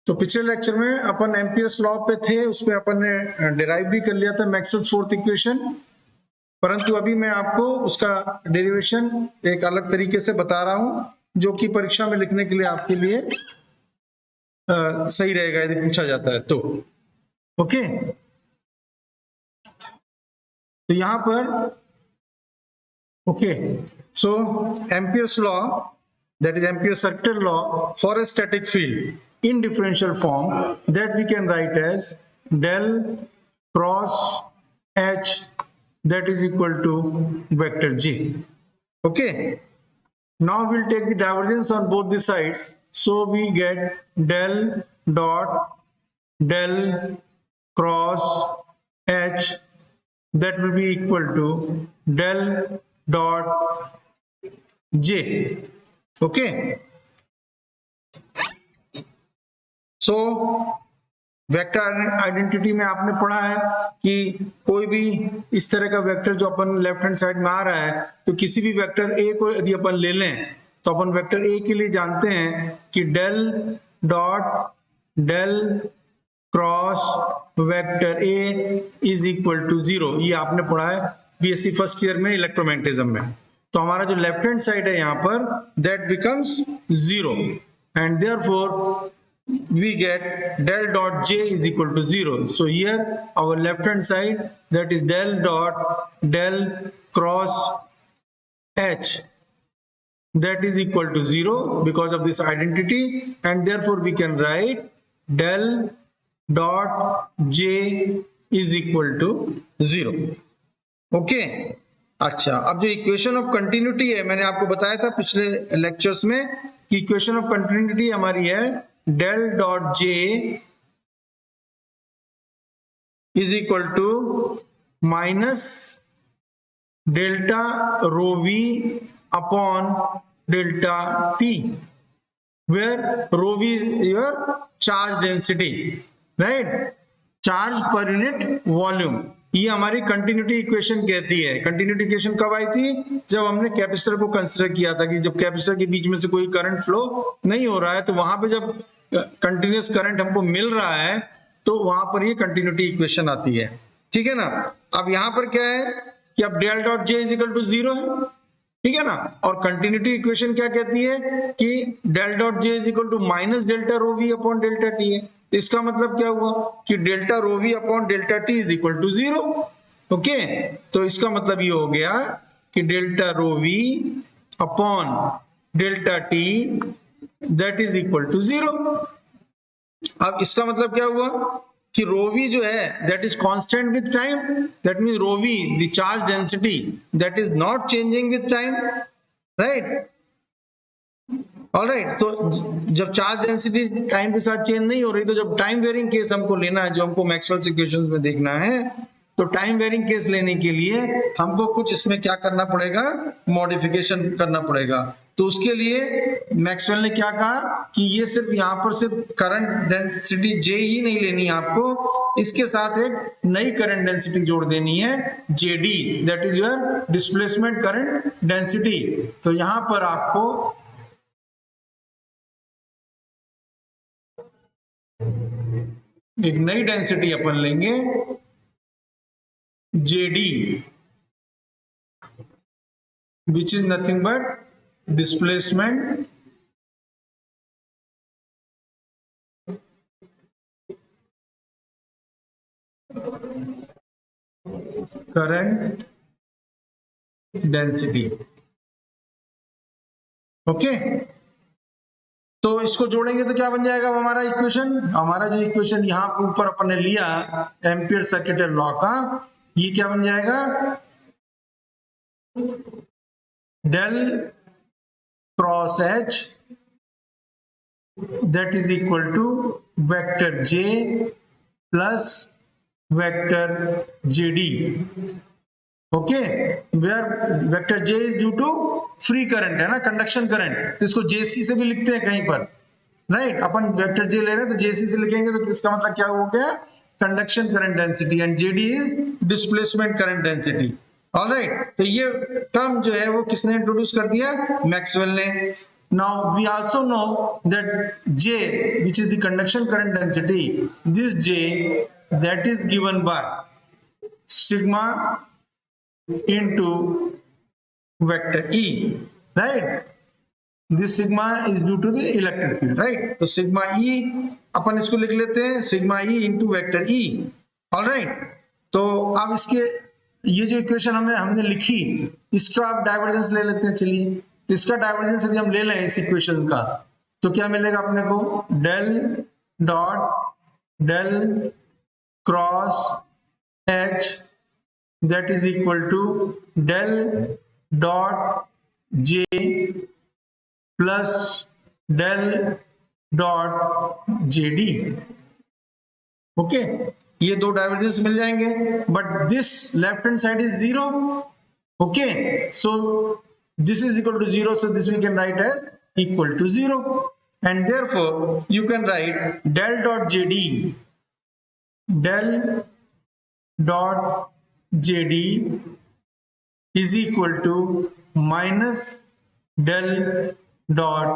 तो पिछले लेक्चर में अपन एम्पियर्स लॉ पे थे, उसमें अपन ने डिराइव भी कर लिया था मैक्सवेल्स फोर्थ इक्वेशन, परंतु अभी मैं आपको उसका डेरिवेशन एक अलग तरीके से बता रहा हूं, जो कि परीक्षा में लिखने के लिए आपके लिए सही रहेगा यदि पूछा जाता है तो। ओके, तो यहां पर okay, so Ampere's law, that is Ampere's circular law for a static field in differential form, that we can write as del cross H, that is equal to vector G. Okay, now we'll take the divergence on both the sides, so we get del dot del cross H, that will be equal to del dot J. Okay, so vector identity में आपने पढ़ा है कि कोई भी इस तरह का वेक्टर जो अपन लेफ्ट हैंड साइड में आ रहा है, तो किसी भी वेक्टर ए को यदि अपन ले लें तो अपन वेक्टर ए के लिए जानते हैं कि del dot del cross vector A is equal to 0। ये आपने पढ़ा है बीएससी फर्स्ट ईयर में इलेक्ट्रोमैग्नेटिज्म में। तो हमारा जो लेफ्ट हैंड साइड है यहाँ पर, that becomes 0 and therefore we get del dot J is equal to 0. So here our left hand side, that is del dot del cross H, that is equal to 0 because of this identity, and therefore we can write del dot J is equal to 0. Okay, अच्छा, अब जो equation of continuity है, मैंने आपको बताया था पिछले lectures में कि इक्वेशन ऑफ कंटिन्यूटी हमारी है del dot J is equal to minus delta rho V upon delta T, where rho V is your charge density, right? Charge per unit volume. ये हमारी कंटिन्यूटी इक्वेशन कहती है। Continuity equation कब आई थी? जब हमने कैपेसिटर को कंसीडर किया था कि जब कैपेसिटर के बीच में से कोई करंट फ्लो नहीं हो रहा है, तो वहां पे जब कंटिन्यूअस करंट हमको मिल रहा है तो वहां पर ये कंटिन्यूटी इक्वेशन आती है। ठीक है ना। अब यहां पर क्या है कि अब del dot J is equal to 0 है, ठीक है ना। और कंटिन्यूटी इक्वेशन क्या कहती है कि del dot J is equal to minus delta rho V upon delta T है। तो इसका मतलब क्या हुआ कि delta rho V upon delta T is equal to 0। Okay, तो इसका मतलब ये हो गया कि delta rho V upon delta T that is equal to 0। अब इसका मतलब क्या हुआ कि रो वी जो है that is constant with time, that means rho V the charge density that is not changing with time, right. Alright, तो जब चार्ज डेंसिटी टाइम के साथ चेंज नहीं हो रही, तो जब टाइम वेरिंग केस हमको लेना है, जो हमको मैक्सवेल्स इक्वेशंस में देखना है, तो टाइम वेरिंग केस लेने के लिए हमको कुछ इसमें क्या करना पड़ेगा, मॉडिफिकेशन करना पड़ेगा। तो उसके लिए मैक्सवेल ने क्या कहा कि ये सिर्फ यहाँ पर सिर्फ करंट डेंसिटी J ही नहीं लेनी है आपको, इसके साथ एक नई करंट डेंसिटी जोड़ देनी है JD, that is your displacement current density. तो यहाँ पर आपको एक नई डेंसिटी अपन लेंगे JD, which is nothing but displacement current density। Okay, तो इसको जोड़ेंगे तो क्या बन जाएगा हमारा इक्वेशन, हमारा जो इक्वेशन यहां पे ऊपर अपन ने लिया एम्पियर सर्किट लॉ का, ये क्या बन जाएगा, del cross H that is equal to vector J plus vector JD। Okay, where vector J is due to free current है ना, कंडक्शन करंट, तो इसको JC से भी लिखते हैं कहीं पर, राइट। अपन वेक्टर J ले रहे हैं तो JC से लिखेंगे, तो इसका मतलब क्या हो गया, conduction current density, and JD is displacement current density. Alright, तो ये टर्म जो है वो किसने इंट्रोड्यूस कर दिया, मैक्सवेल ने। Now we also know that J, which is the conduction current density, this J that is given by sigma into vector E, right? This sigma is due to the electric field, right? तो sigma E अपन इसको लिख लेते हैं sigma E into vector E, alright? तो अब इसके ये जो इक्वेशन हमने लिखी, इसका आप डाइवर्जेंस ले लेते हैं। चलिए, तो इसका डाइवर्जेंस यदि हम ले लें इस इक्वेशन का, तो क्या मिलेगा अपने को? Del dot del cross H that is equal to del dot J plus del dot JD. Okay, ये दो डाइवर्जेंस मिल जाएंगे, but this left hand side is zero. Okay, so this is equal to zero, so this we can write as equal to zero, and therefore you can write del dot JD, del dot JD is equal to minus del dot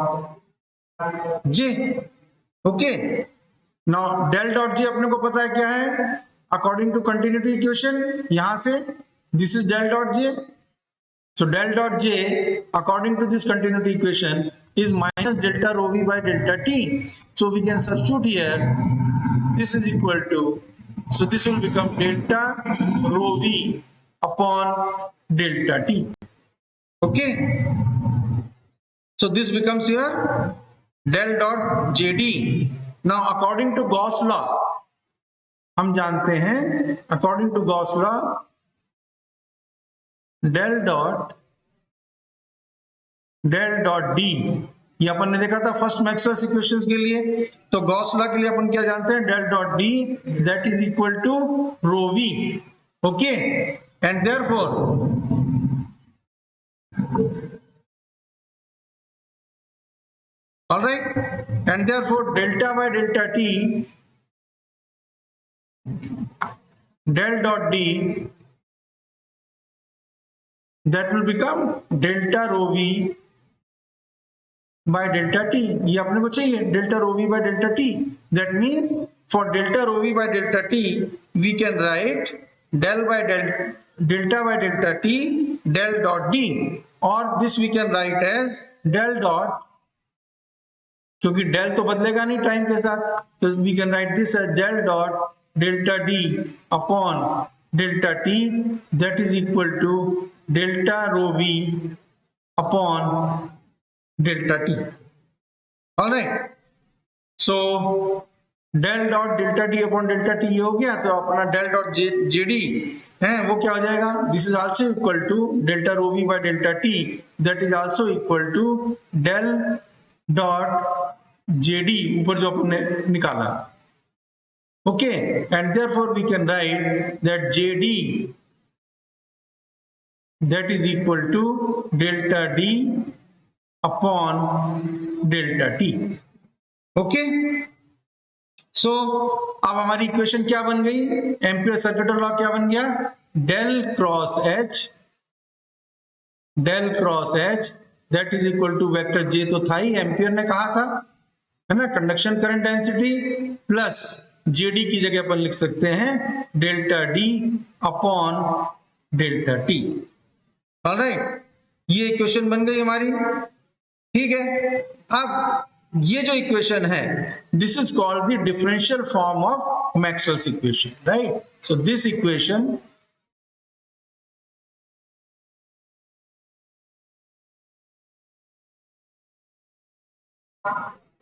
J. Okay, now del dot J अपने को पता है क्या है, according to continuity equation, यहां से this is del dot J. So del dot J according to this continuity equation is minus delta rho v by delta t. So we can substitute here, this is equal to, so this will become delta rho v upon delta t. Okay, so this becomes here del dot JD. Now according to Gauss law, हम जानते हैं according to Gauss law, del dot D, ये अपन ने देखा था first Maxwell's equations के लिए. तो गॉस लॉ के लिए अपन क्या जानते हैं? del dot D that is equal to rho v. Okay, and therefore all right, and therefore delta by delta t, del dot D, that will become delta rho v by delta t. ये अपने को चाहिए delta rho v by delta t. That means for delta rho v by delta t we can write delta by delta t del dot D, or this we can write as del dot, क्योंकि del तो बदलेगा नहीं time के साथ, तो we can write this as del dot delta D upon delta t, that is equal to delta rho v upon delta t. All right, so del dot delta d upon delta t ये हो गया. तो अपना del dot JD है वो क्या हो जाएगा? This is also equal to delta rho v by delta t, that is also equal to del dot JD ऊपर जो अपन ने निकाला. Okay, and therefore we can write that JD that is equal to delta D upon delta t. Okay, so अब हमारी equation क्या बन गई? Ampere circuit law क्या बन गया? Del cross H that is equal to vector J तो था ही, एम्पियर ने कहा था, है ना, conduction current density plus JD की जगह अपन लिख सकते हैं delta D upon delta t. Alright, ये इक्वेशन बन गई हमारी. ठीक है, अब ये जो इक्वेशन है, this is called the differential form of Maxwell's equation, right? So this equation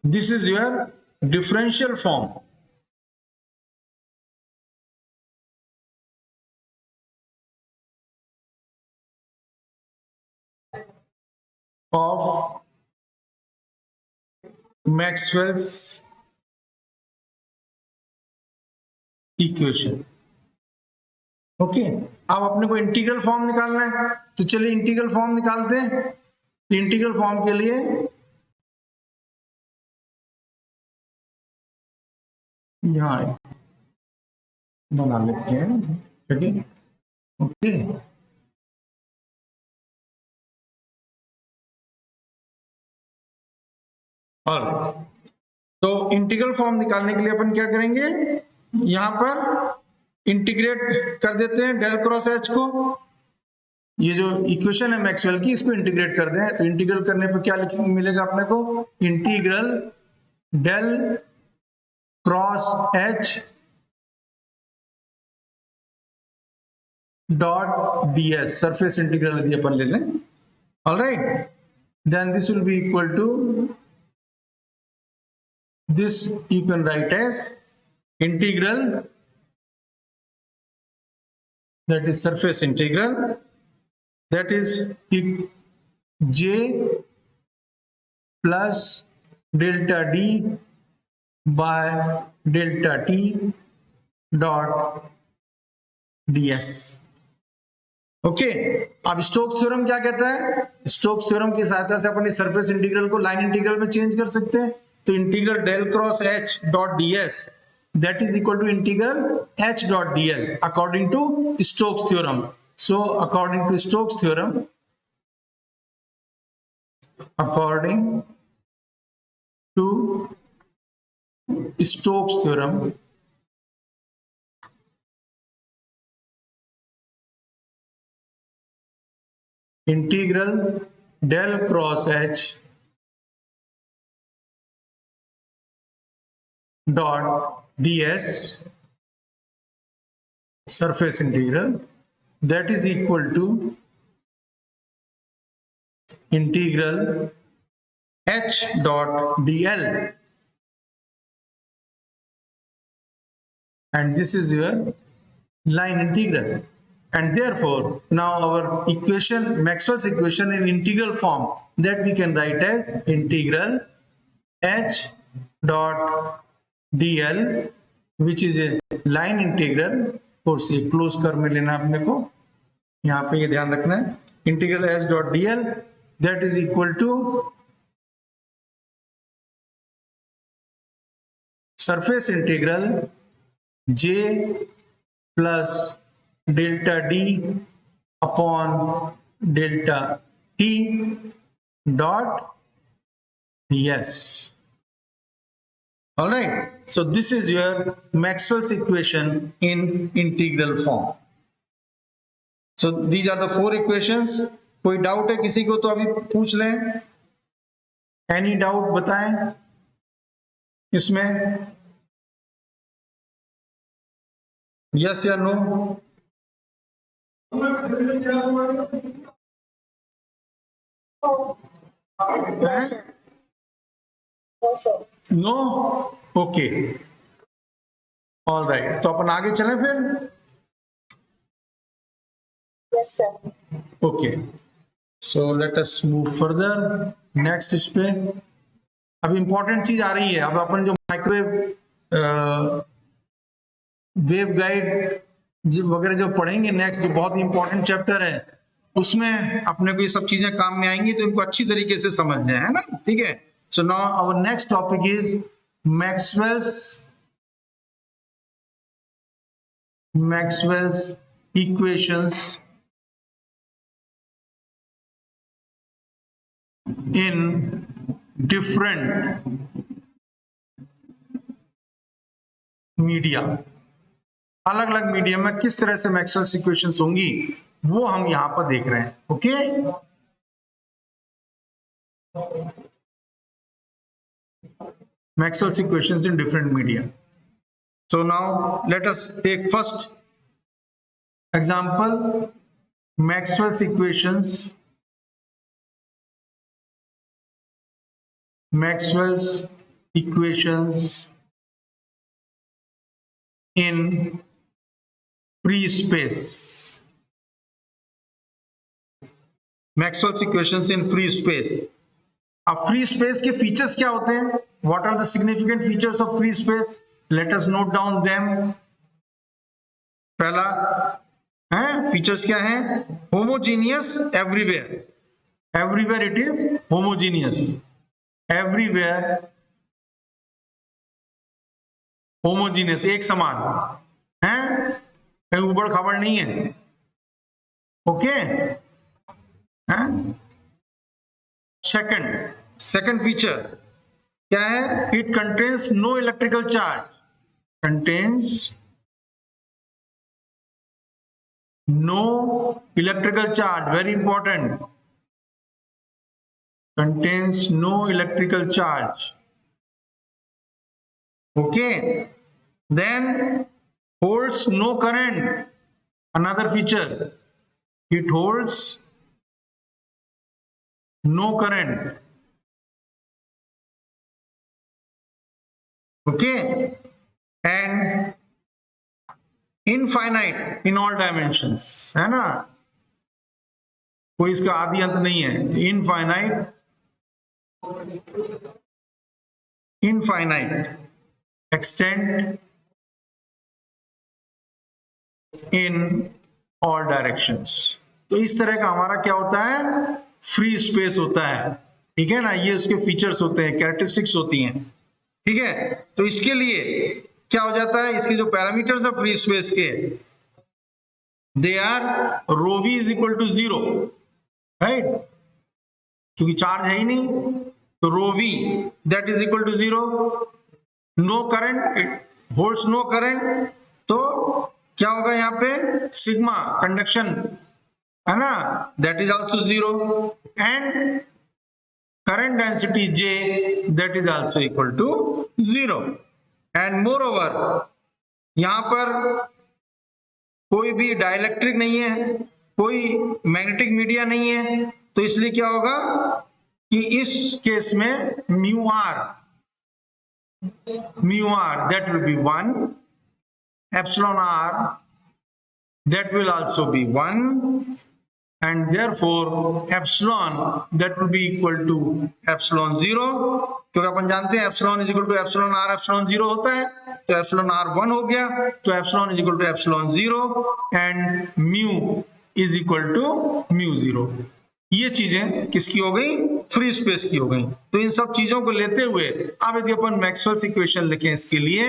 this is your differential form of Maxwell's equation. Okay, अब अपने को इंटीग्रल फॉर्म निकालना है, तो चलिए इंटीग्रल फॉर्म निकालते हैं. इंटीग्रल फॉर्म के लिए यहां बना लेते हैं. ठीक है, ओके, ऑलराइट, तो इंटीग्रल फॉर्म निकालने के लिए अपन क्या करेंगे, यहां पर इंटीग्रेट कर देते हैं डेल क्रॉस एच को। ये जो इक्वेशन है मैक्सवेल की, इसको इंटीग्रेट कर दें, तो इंटीग्रल करने पर क्या मिलेगा अपने को, integral del cross H dot ds, surface integral यदि अपन ले लें, alright, then this will be equal to this, you can write as integral, that is surface integral, that is j plus delta d by delta t dot ds। Okay, अब Stokes theorem क्या कहता है, Stokes theorem की सहायता से अपन इस surface integral को लाइन इंटीग्रल में चेंज कर सकते हैं। तो integral del cross H dot ds that is equal to integral h dot dl according to Stokes theorem. So according to Stokes theorem, according to Stokes theorem, integral del cross H dot ds surface integral, that is equal to integral h dot dl, and this is your line integral, and therefore now our equation, Maxwell's equation in integral form, that we can write as integral h dot dl, which is a line integral। Course ये close कर में लेना अपने को, यहाँ पे ये ध्यान रखना है, integral H dot dl that is equal to surface integral j plus delta d upon delta t dot ds। All right, so this is your Maxwell's equation in integral form. So these are the four equations। कोई doubt है किसी को तो अभी पूछ लें, any doubt बताएं इसमें, यस या no. No, okay, all right, तो अपन आगे चलें फिर। Yes sir, okay, so let us move further next. इस पे अब इंपॉर्टेंट चीज आ रही है, अब अपन जो माइक्रोवेव वेव गाइड वगैरह जो पढ़ेंगे नेक्स्ट, जो बहुत ही इंपॉर्टेंट चैप्टर है, उसमें अपने को ये सब चीजें काम में आएंगी, तो इनको अच्छी तरीके से समझ लें, है ना, ठीक है। So now our next topic is Maxwell's equations in different media। अलग अलग मीडियम में किस तरह से मैक्सवेल्स इक्वेशंस होंगी, वो हम यहां पर देख रहे हैं। Okay, Maxwell's equations in different media। So now let us take first example, Maxwell's equations, in free space। Maxwell's equations in free space। अब फ्री स्पेस के फीचर्स क्या होते हैं, what are the significant features of free space, let us note down them. पहला है features क्या है, homogeneous everywhere, everywhere it is homogeneous, everywhere homogeneous, एक समान है, कहीं उबड़ खाबड़ नहीं है। ओके, सेकंड फीचर, क्या है? It contains no electrical charge, contains no electrical charge, very important, contains no electrical charge. Okay, then holds no current, another feature, it holds no current. Okay, and infinite in all dimensions, है ना, कोई इसका आदि अंत नहीं है, infinite, infinite extent in all directions. तो इस तरह का हमारा क्या होता है? फ्री स्पेस होता है, ठीक है ना, ये उसके फीचर्स होते हैं, कैरेक्टरिस्टिक्स होती हैं, ठीक है। तो इसके लिए क्या हो जाता है, इसके जो पैरामीटर्स है फ्री स्पेस के, they are rho V is equal to 0, right, क्योंकि चार्ज है ही नहीं, तो rho V that is equal to 0, no current, it holds no current, तो क्या होगा यहाँ पे? सिग्मा कंडक्शन, है ना, that is also 0, and current density J, that is also equal to 0, and moreover यहां पर कोई भी डाइलेक्ट्रिक नहीं है, कोई मैग्नेटिक मीडिया नहीं है, तो इसलिए क्या होगा कि इस केस में mu R that will be 1, epsilon r that will also be 1, and therefore epsilon that will be equal to epsilon 0, क्योंकि अपन जानते हैं epsilon is equal to epsilon r, epsilon 0 होता है, तो epsilon r 1 हो गया, तो epsilon is equal to epsilon 0 and mu is equal to mu 0। ये चीजें किसकी हो गई? फ्री स्पेस की हो गई। तो इन सब चीजों को लेते हुए अब यदि अपन मैक्सवेल्स इक्वेशन लिखें इसके लिए,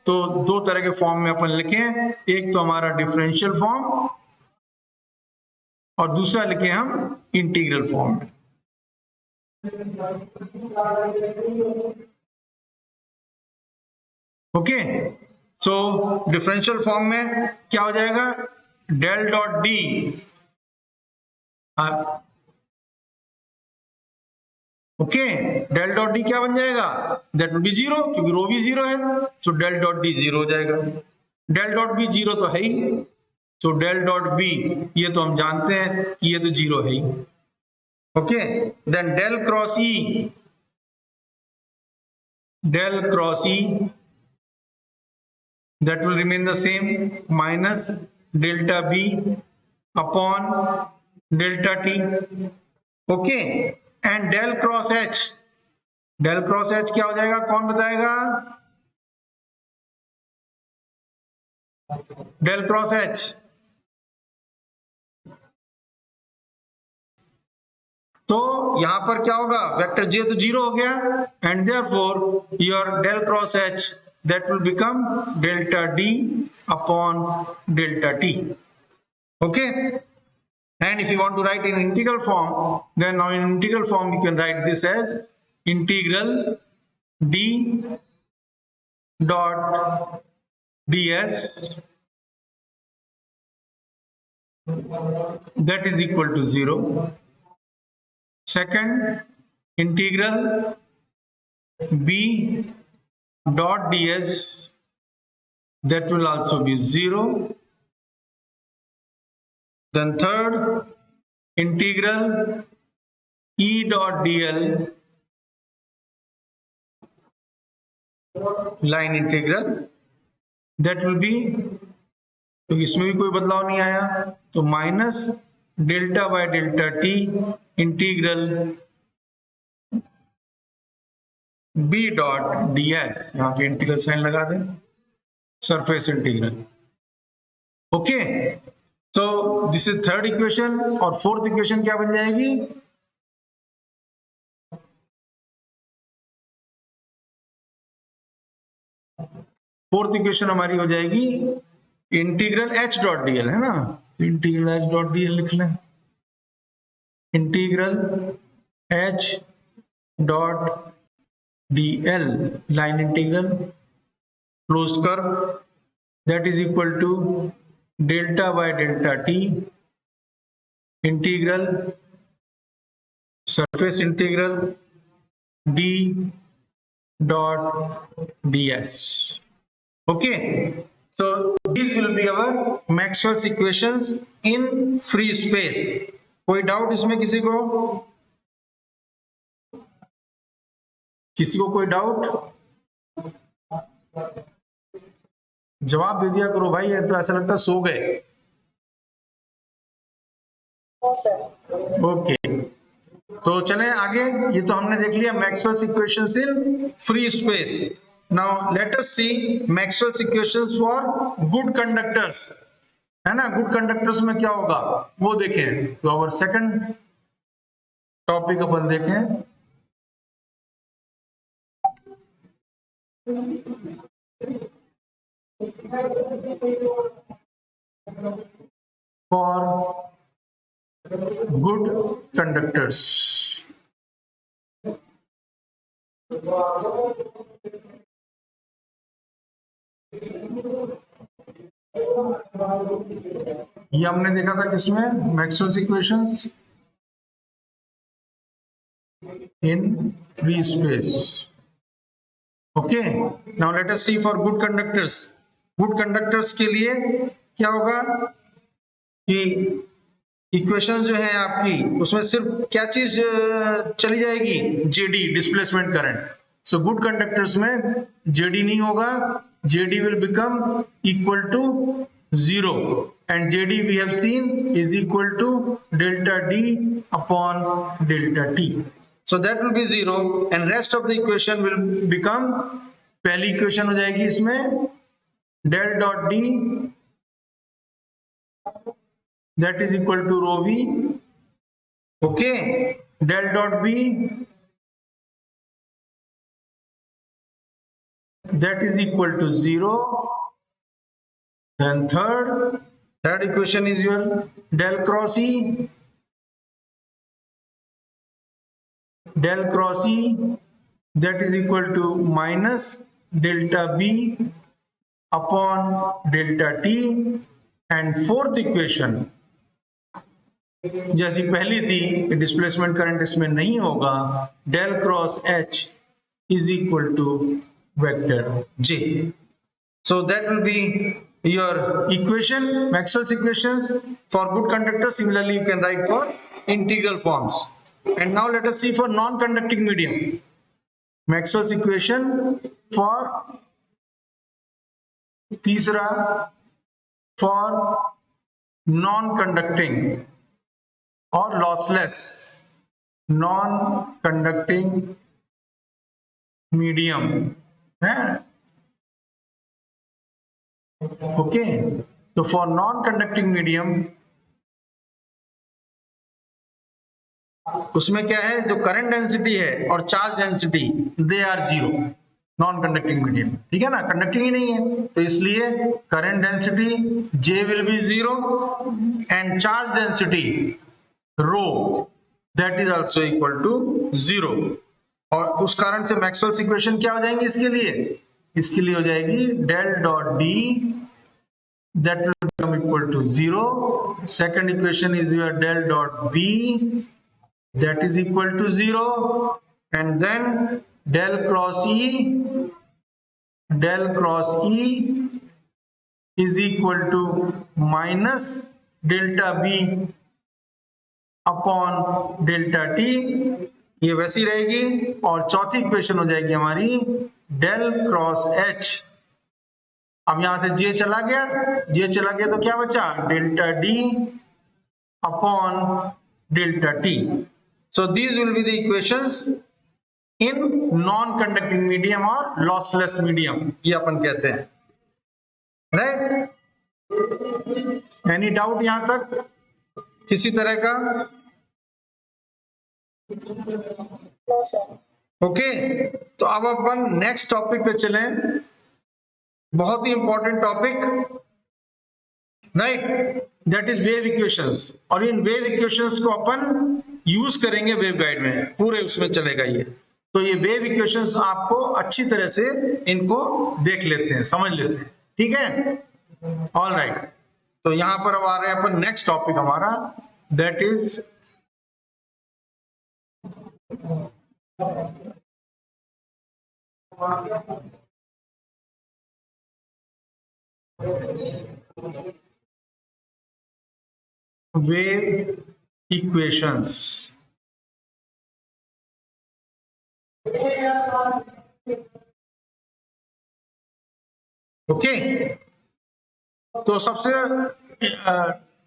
तो दो तरह के फॉर्म में अपन लिखें, एक तो हमारा डिफरेंशियल फॉर्म और दूसरा लिखे हम इंटीग्रल फॉर्म में। ओके, सो डिफरेंशियल फॉर्म में क्या हो जाएगा? Del dot D, okay, del dot D क्या बन जाएगा? दैट विल बी 0, क्योंकि रो भी 0 है, सो डेल डॉट डी 0 हो जाएगा। डेल डॉट बी 0 तो है ही, सो डेल डॉट बी, ये तो हम जानते हैं कि ये तो 0 है ही। Okay, then del cross E, del cross E that will remain the same, minus delta b upon delta t, okay, and del cross h, del cross h क्या हो जाएगा? कौन बताएगा? del cross h, तो यहां पर क्या होगा? वेक्टर j तो 0 हो गया, and therefore your del cross h that will become delta d upon delta t, okay, and if you want to write in integral form, then now in integral form you can write this as integral d dot ds that is equal to 0, second integral b dot ds that will also be 0, then third integral e dot dl, line integral, that will be, तो इसमें भी कोई बदलाव नहीं आया, तो minus delta by delta T integral b dot ds, यहाँ पे इंटीग्रल साइन लगा दें, सरफेस इंटीग्रल, ओके। तो दिस इज थर्ड इक्वेशन, और फोर्थ इक्वेशन क्या बन जाएगी? फोर्थ इक्वेशन हमारी हो जाएगी इंटीग्रल h डॉट dl, है ना, इंटीग्रल h डॉट dl लिख लें, integral h dot dl line integral closed curve that is equal to delta by delta t integral surface integral d dot ds. Okay, so these will be our Maxwell's equations in free space. कोई doubt इसमें किसी को कोई doubt? जवाब दे दिया करो भाई, ये तो ऐसा लगता है सो गए। ओके, तो चलें आगे। ये तो हमने देख लिया Maxwell's equations in free space. Now let us see Maxwell's equations for good conductors, है ना। गुड कंडक्टर्स में क्या होगा वो देखें। तो आवर सेकंड टॉपिक अपन देखें, for good conductors. ये हमने देखा था किसमें, Maxwell's equations in free space. Okay, now let us see for good conductors. Good conductors के लिए क्या होगा कि इक्वेशन जो है आपकी, उसमें सिर्फ क्या चीज चली जाएगी, JD, displacement current. So good conductors में जेडी नहीं होगा, JD will become equal to 0 and JD we have seen is equal to delta D upon delta T. So that will be 0 and rest of the equation will become, पहली equation हो जाएगी इसमें del dot D that is equal to rho v, okay, del dot b that is equal to 0, then third equation is your del cross e that is equal to minus delta b upon delta t, and fourth equation जैसी पहली थी, displacement current इसमें नहीं होगा, del cross H is equal to vector J. So that will be your equation, Maxwell's equations for good conductor. Similarly you can write for integral forms. And now let us see for non conducting medium, Maxwell's equation for तीसरा, for non conducting और lossless non conducting medium है। Okay, तो for non conducting medium उसमें क्या है, जो current density है और charge density they are 0, non conducting medium, ठीक है ना, कंडक्टिंग ही नहीं है, तो इसलिए current density J will be 0 and charge density rho that is also equal to 0। और उस कारण से मैक्सवेल्स इक्वेशन क्या हो जाएंगी इसके लिए हो जाएगी del dot D that will become equal to 0। Second equation is your del dot B that is equal to 0 and then del cross E is equal to minus delta B upon delta T, ये वैसी रहेगी। और चौथी equation हो जाएगी हमारी del cross H. अब यहां से जे चला गया तो क्या बचा, delta D upon delta T. So these will be the equations in non conducting medium और लॉसलेस मीडियम, ये अपन कहते हैं, राइट। एनी डाउट यहां तक किसी तरह का? ओके, तो अब अपन नेक्स्ट टॉपिक पे चलें, बहुत ही important topic, right, that is wave equations. और इन वेव इक्वेशंस को अपन यूज करेंगे वेव गाइड में, पूरे उसमें चलेगा ये। तो ये वेव इक्वेशंस आपको अच्छी तरह से इनको देख लेते हैं, समझ लेते हैं, ठीक है। ऑल राइट, तो यहां पर अब आ रहे हैं अपन नेक्स्ट टॉपिक हमारा, that is wave equations. Okay, तो सबसे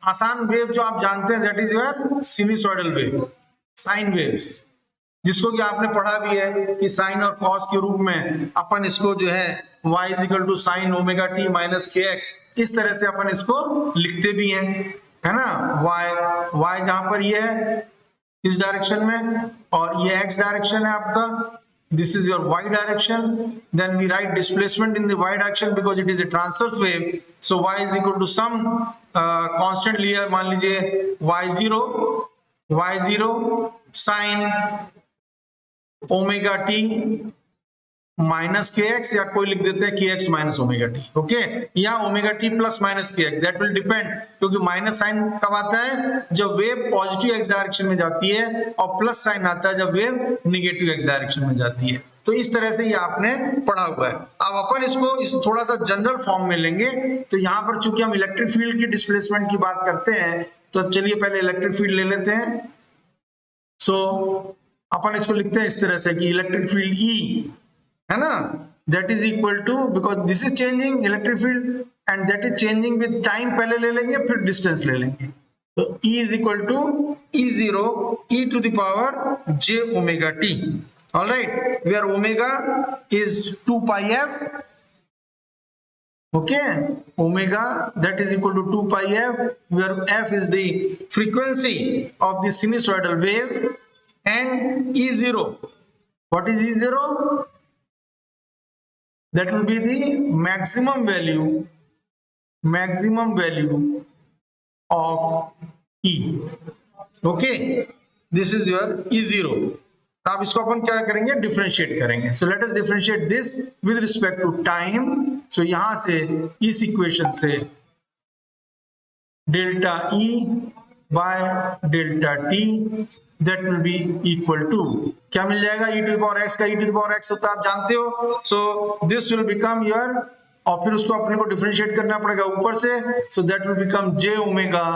आसान वेव जो आप जानते हैं that is your sinusoidal wave, sine waves, जिसको कि आपने पढ़ा भी है कि साइन और कॉस के रूप में अपन इसको जो है y is equal to sine omega T minus K X, इस तरह से अपन इसको लिखते भी हैं, है ना। y जहां पर ये है इस डायरेक्शन में और ये x डायरेक्शन है आपका, this is your y direction, then we write displacement in the y direction because it is a transverse wave, so y is equal to some constant लिया, मान लीजिए y0 sin omega T minus K x, या कोई लिख देते हैं के x minus omega T, okay, या omega T plus minus K x, that will depend, क्योंकि माइनस साइन कब आता है जब वेव पॉजिटिव एक्स डायरेक्शन में जाती है, और प्लस साइन आता है जब वेव निगेटिव एक्स डायरेक्शन में जाती है। तो इस तरह से ये आपने पढ़ा हुआ है। अब अपन इसको इस थोड़ा सा जनरल फॉर्म में लेंगे, तो यहाँ पर चूंकि हम इलेक्ट्रिक फील्ड की डिस्प्लेसमेंट की बात करते हैं, तो चलिए पहले इलेक्ट्रिक फील्ड ले लेते हैं। सो अपन इसको लिखते हैं इस तरह से कि इलेक्ट्रिक फील्ड E है ना, that is equal to, because this is changing electric field and that is changing with time, पहले ले लेंगे फिर डिस्टेंस ले लेंगे, तो E is equal to E0 e to the power j omega t, alright, where omega is 2 pi f, okay, omega that is equal to 2 pi f, where f is the frequency of the sinusoidal wave, and E0, what is E0? That will be the maximum value of E, okay, this is your E0। अब इसको अपन क्या करेंगे, differentiate करेंगे। So let us differentiate this with respect to time. So यहां से इस equation से delta E by delta T that will be equal to, क्या मिल जाएगा, e to the power x का e to the power x होता है आप जानते हो, so this will become your, और फिर उसको अपने को डिफरेंशिएट करना पड़ेगा ऊपर से, so that will become j omega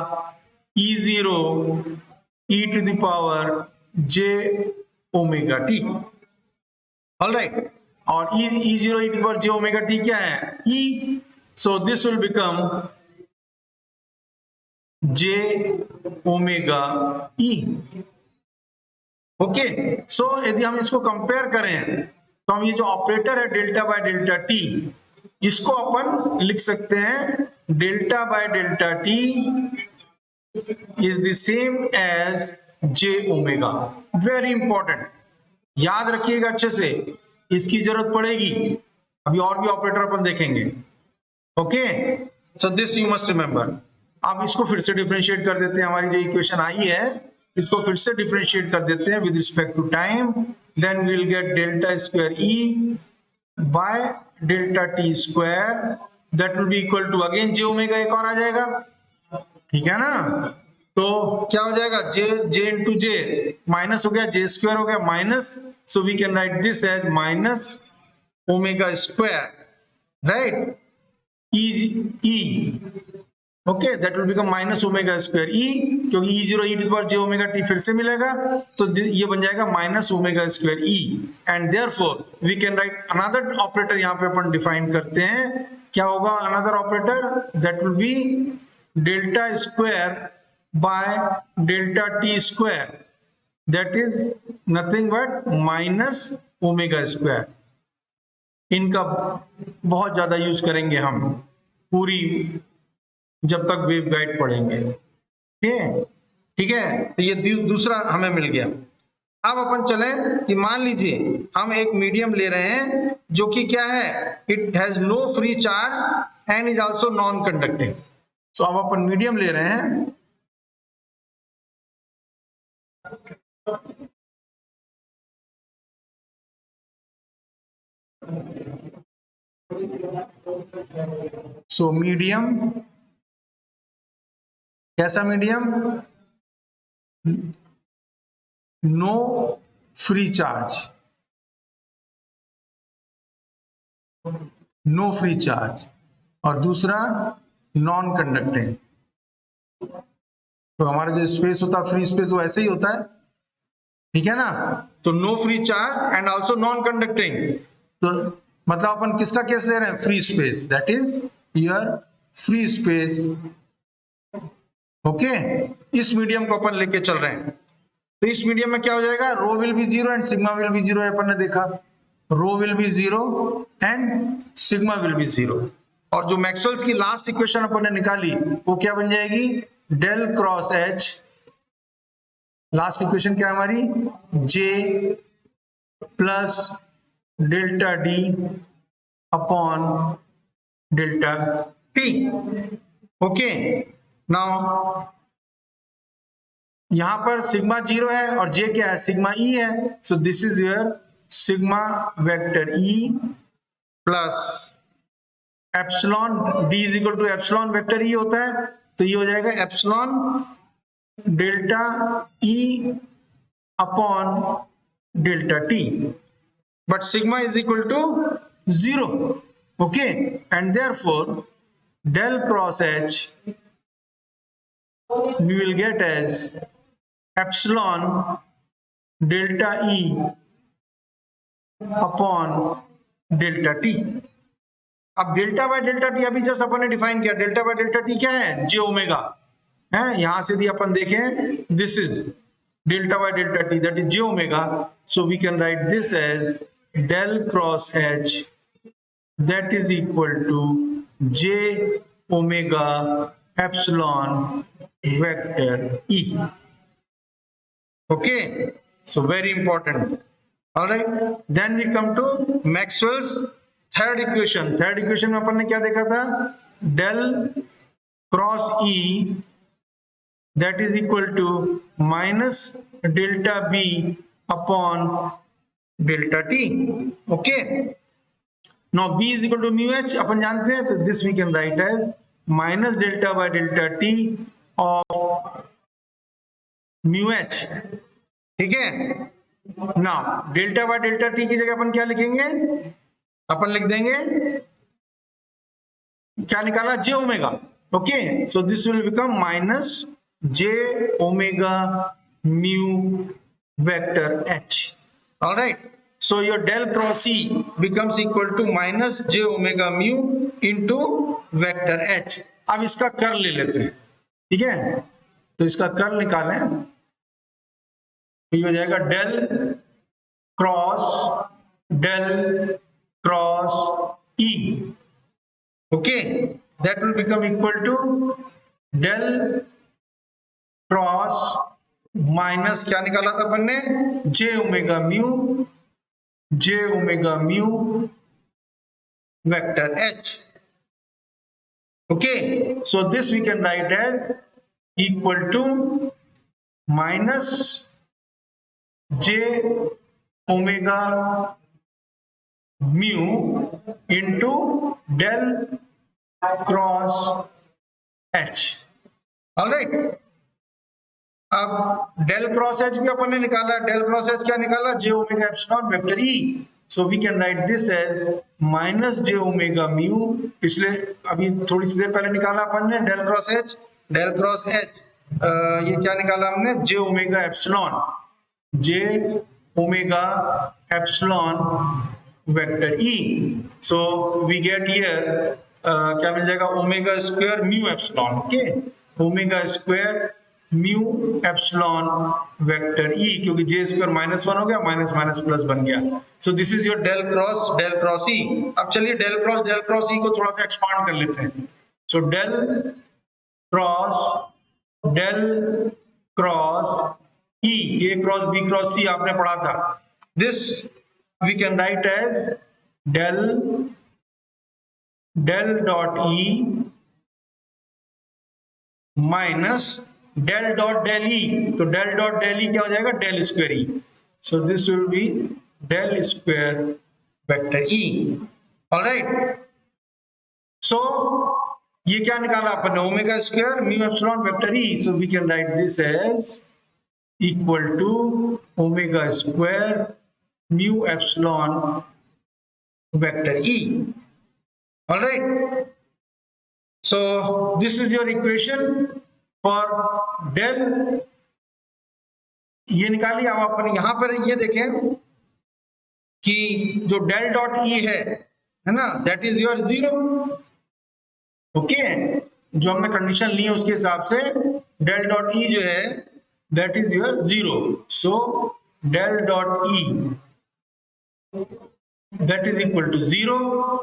E0 e to the power j omega t, all right, और E0 e to the power j omega t क्या है, e, so this will become j omega e, okay. So यदि हम इसको compare करें तो हम ये जो ऑपरेटर है डेल्टा बाय डेल्टा टी, इसको अपन लिख सकते हैं delta by delta T is the same as J omega. Very important, याद रखिएगा अच्छे से, इसकी जरूरत पड़ेगी, अभी और भी ऑपरेटर अपन देखेंगे, okay, so this you must remember. अब इसको फिर से डिफरेंशिएट कर देते हैं, हमारी जो इक्वेशन आई है इसको फिर से डिफरेंशिएट कर देते हैं with respect to time, then we will get delta square E by delta T square, that will be equal to again J omega, एक और आ जाएगा, ठीक है ना, तो क्या हो जाएगा, जे इंटू जे, माइनस हो गया, जे स्क्वायर हो गया minus, so we can write this as minus omega square, right, E, okay, that will become minus omega square E, क्योंकि E0 e to the power j omega t फिर से मिलेगा, तो ये बन जाएगा minus omega square E, and therefore we can write another operator, यहाँ पे अपन डिफाइन करते हैं, क्या होगा another operator, that will be delta square by delta T square, that is nothing but minus omega square. इनका बहुत ज्यादा यूज करेंगे हम पूरी जब तक वेव गाइड पढ़ेंगे, ठीक है, तो ये दूसरा हमें मिल गया। अब अपन चले कि मान लीजिए हम एक मीडियम ले रहे हैं जो कि क्या है, it has no free charge and is also non conducting. So अब अपन मीडियम ले रहे हैं, सो मीडियम, कैसा medium? No free charge, no free charge. और दूसरा नॉन कंडक्टिंग। तो हमारा जो स्पेस होता है फ्री स्पेस वो ऐसे ही होता है, ठीक है ना। तो no free charge and also non conducting. तो मतलब अपन किसका केस ले रहे हैं? Free space, that is your free space. Okay, इस मीडियम को अपन लेके चल रहे हैं। तो इस मीडियम में क्या हो जाएगा? Rho will be zero and sigma will be zero. अपन ने देखा rho will be zero and sigma will be zero. और जो मैक्सवेल्स की लास्ट इक्वेशन अपन ने निकाली वो क्या बन जाएगी? Del cross H. Last equation क्या है हमारी? J plus delta D upon delta T. Okay, now यहां पर सिग्मा जीरो है और जे क्या है? सिग्मा ई है। So this is your sigma vector E plus epsilon D is equal to epsilon vector E होता है, तो ये हो जाएगा epsilon delta E upon delta T, but sigma is equal to 0. Okay, and therefore del cross H we will get as epsilon delta E upon delta T. अब delta by delta T अभी just अपन ने define किया। Delta by delta T क्या है? जे omega है। यहां से भी अपन देखें, this is delta by delta T, that is J omega. So we can write this as del cross H that is equal to j omega epsilon vector E. Okay, so very important. All right, then we come to Maxwell's third equation. Third equation में अपन ने क्या देखा था? del cross E that is equal to minus delta B upon delta t. Okay, now b is equal to mu h अपन जानते हैं, तो this we can write as minus delta by delta t of mu h। ठीक है, now delta by delta t की जगह अपन क्या लिखेंगे? अपन लिख देंगे, क्या निकाला? j omega. Okay, so this will become minus j omega mu vector h. All right, so your del cross E becomes equal to minus j omega mu into vector h. अब इसका कर्ल ले लेते हैं, ठीक है। तो इसका curl निकालें, तो ये हो जाएगा del cross E. Okay, that will become equal to del cross minus क्या निकाला था अपन ने? j omega mu vector h. Okay, so this we can write as equal to minus j omega mu into del cross h. All right, अब del cross H भी अपन ने निकाला। डेल क्रॉस एच क्या निकाला? J omega epsilon vector E. So we can write this as minus J omega mu. पिछले अभी थोड़ी सी देर पहले निकाला अपन ने del cross H. Del cross H ये क्या निकाला हमने? J omega epsilon, J omega epsilon vector E. So we get here क्या मिल जाएगा? Omega square mu epsilon. Okay, omega square mu epsilon vector ई, क्योंकि जे स्क्वायर माइनस वन हो गया, माइनस माइनस प्लस बन गया। So this is your del cross E. अब चलिए डेल क्रॉस ई को थोड़ा सा एक्सपांड कर लेते हैं। So del cross E, A cross B cross C आपने पढ़ा था। This we can write as del dot E minus del dot del E. तो डेल डॉट डेल ई क्या हो जाएगा? Del square E. So this will be del square vector E. Alright, so ये क्या निकाला अपन, omega square mu epsilon vector E. So we can write this as equal to omega square mu epsilon vector E. Alright, so this is your equation for del। ये निकाली। अब अपन यहां पर ये देखें कि जो डेल डॉट ई है ना, that is your zero. Okay, जो हमने कंडीशन ली है उसके हिसाब से डेल डॉट ई जो है that is your zero. So del dot E that is equal to zero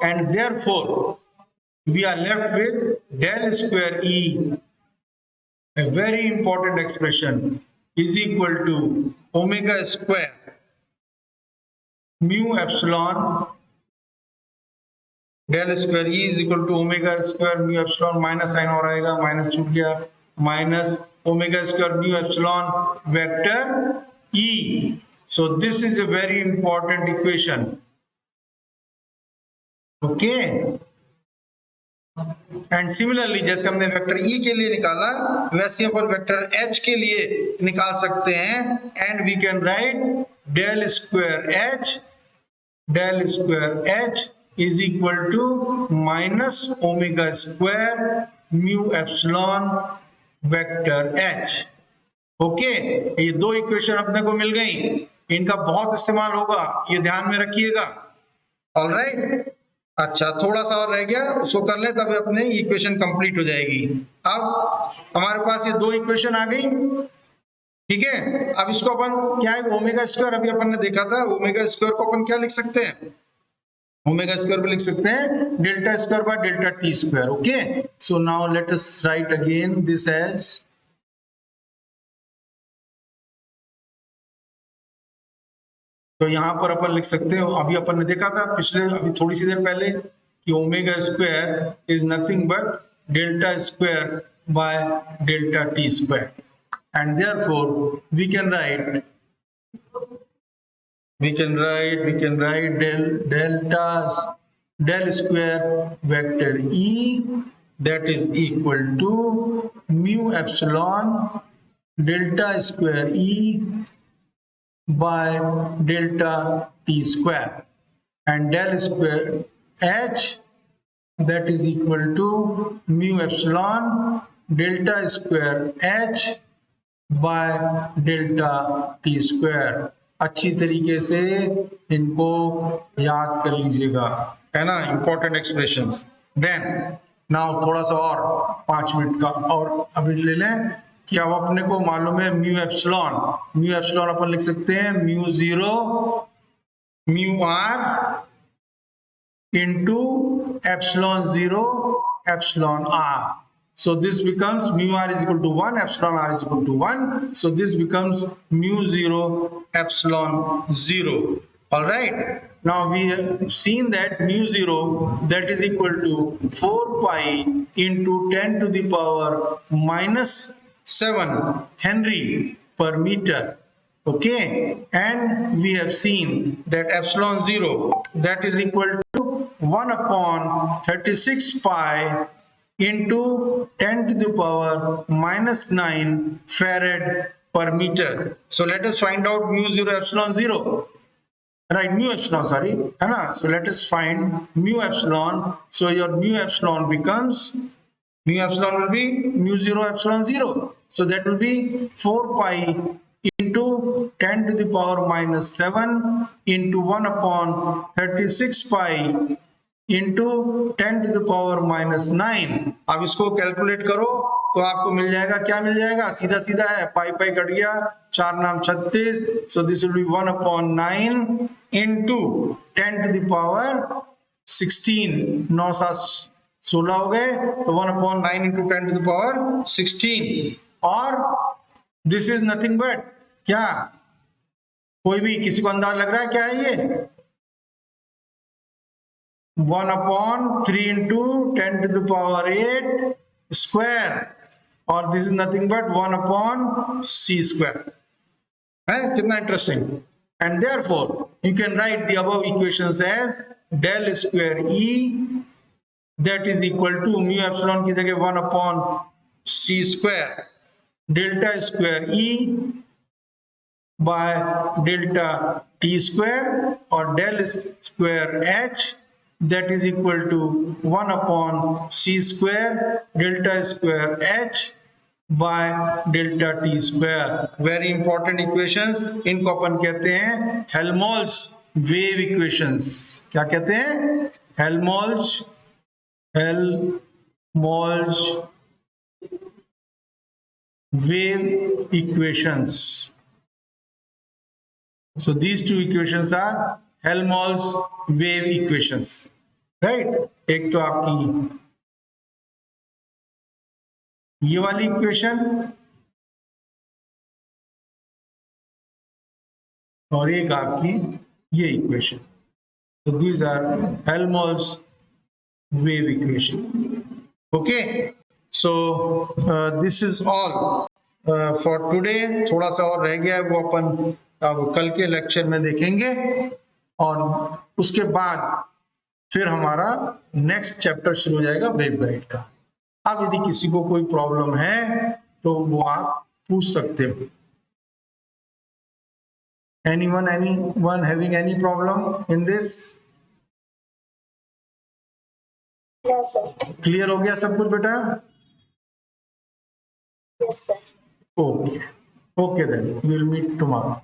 and therefore we are left with del square E, a very important expression, is equal to omega square mu epsilon, del square E is equal to omega square mu epsilon, minus sign और आएगा, minus छूट गया, minus omega square mu epsilon vector E. So this is a very important equation. Okay, and similarly जैसे हमने vector E के लिए निकाला वैसे अपन वेक्टर एच के लिए निकाल सकते हैं। And we can write del square H is equal to minus omega square mu epsilon vector H. Okay, ये दो इक्वेशन अपने को मिल गई, इनका बहुत इस्तेमाल होगा, ये ध्यान में रखिएगा। ऑलराइट, अच्छा थोड़ा सा और रह गया, उसको कर ले तब अपने इक्वेशन कंप्लीट हो जाएगी। अब हमारे पास ये दो इक्वेशन आ गई, ठीक है। अब इसको अपन क्या है, ओमेगा स्क्वायर अभी अपन ने देखा था, ओमेगा स्क्वायर को अपन क्या लिख सकते हैं, ओमेगा स्क्वायर को लिख सकते हैं delta square by delta T square. Okay, so now let us write again this as तो यहां पर अपन लिख सकते हैं, अभी अपन ने देखा था पिछले अभी थोड़ी सी देर पहले कि omega square is nothing but delta square by delta T square and therefore we can write del square vector E that is equal to mu epsilon delta square E by delta t square, and del square H that is equal to mu epsilon delta square H by delta t square। अच्छी तरीके से इनको याद कर लीजिएगा, है ना, important expressions. Then now थोड़ा सा और 5 मिनट का और अभी ले लें कि अब अपने को मालूम है म्यू एप्सिलॉन अपन लिख सकते हैं mu zero mu R into epsilon zero epsilon R. So this becomes mu r is equal to 1, epsilon r is equal to 1. So this becomes mu 0 epsilon 0. All right. Now we have seen that mu 0 that is equal to 4 pi into 10 to the power minus 7 Henry per meter. Okay. And we have seen that epsilon 0 that is equal to 1 upon 36 pi into 10 to the power minus 9 farad per meter. So let us find out mu 0 epsilon 0, right, mu epsilon, sorry, है ना। So let us find mu epsilon. So your mu epsilon becomes, mu epsilon will be mu 0 epsilon 0. So that will be 4 pi into 10 to the power minus 7 into 1 upon 36 pi into 10 to the power minus 9। अब इसको calculate करो तो आपको मिल जाएगा, क्या मिल जाएगा, सीधा सीधा है, पाई पाई कट गया, 4 नाम 36। So this will be 1 upon 9 into 10 to the power 16, 9 7 16 हो गए, तो 1 upon 9 into 10 to the power 16। और दिस इज नथिंग बट क्या, कोई भी किसी को अंदाज लग रहा है क्या है ये, 1 upon 3 into 10 to the power 8 square, और this is nothing but 1 upon c square है। कितना interesting. And therefore you can write the above equations as del square E that is equal to mu epsilon की जगह 1 upon c square delta square E by delta t square or del square H that is equal to 1 upon c square delta square H by delta t square. Very important equations. इनको अपन कहते हैं Helmholtz wave equations. क्या कहते हैं? Helmholtz wave equations. So these two equations are Helmholtz wave equations, right? एक तो आपकी ये वाली इक्वेशन और एक आपकी ये equation. So these are Helmholtz wave equation. Okay, so this is all for today. थोड़ा सा और रह गया है, वो अपन अब कल के लेक्चर में देखेंगे और उसके बाद फिर हमारा नेक्स्ट चैप्टर शुरू हो जाएगा वेव गाइड का. अब यदि किसी को कोई प्रॉब्लम है तो वो आप पूछ सकते हो. anyone having any problem in this? No, sir. Clear हो गया सब कुछ बेटा? Yes, sir. Okay then we will meet tomorrow.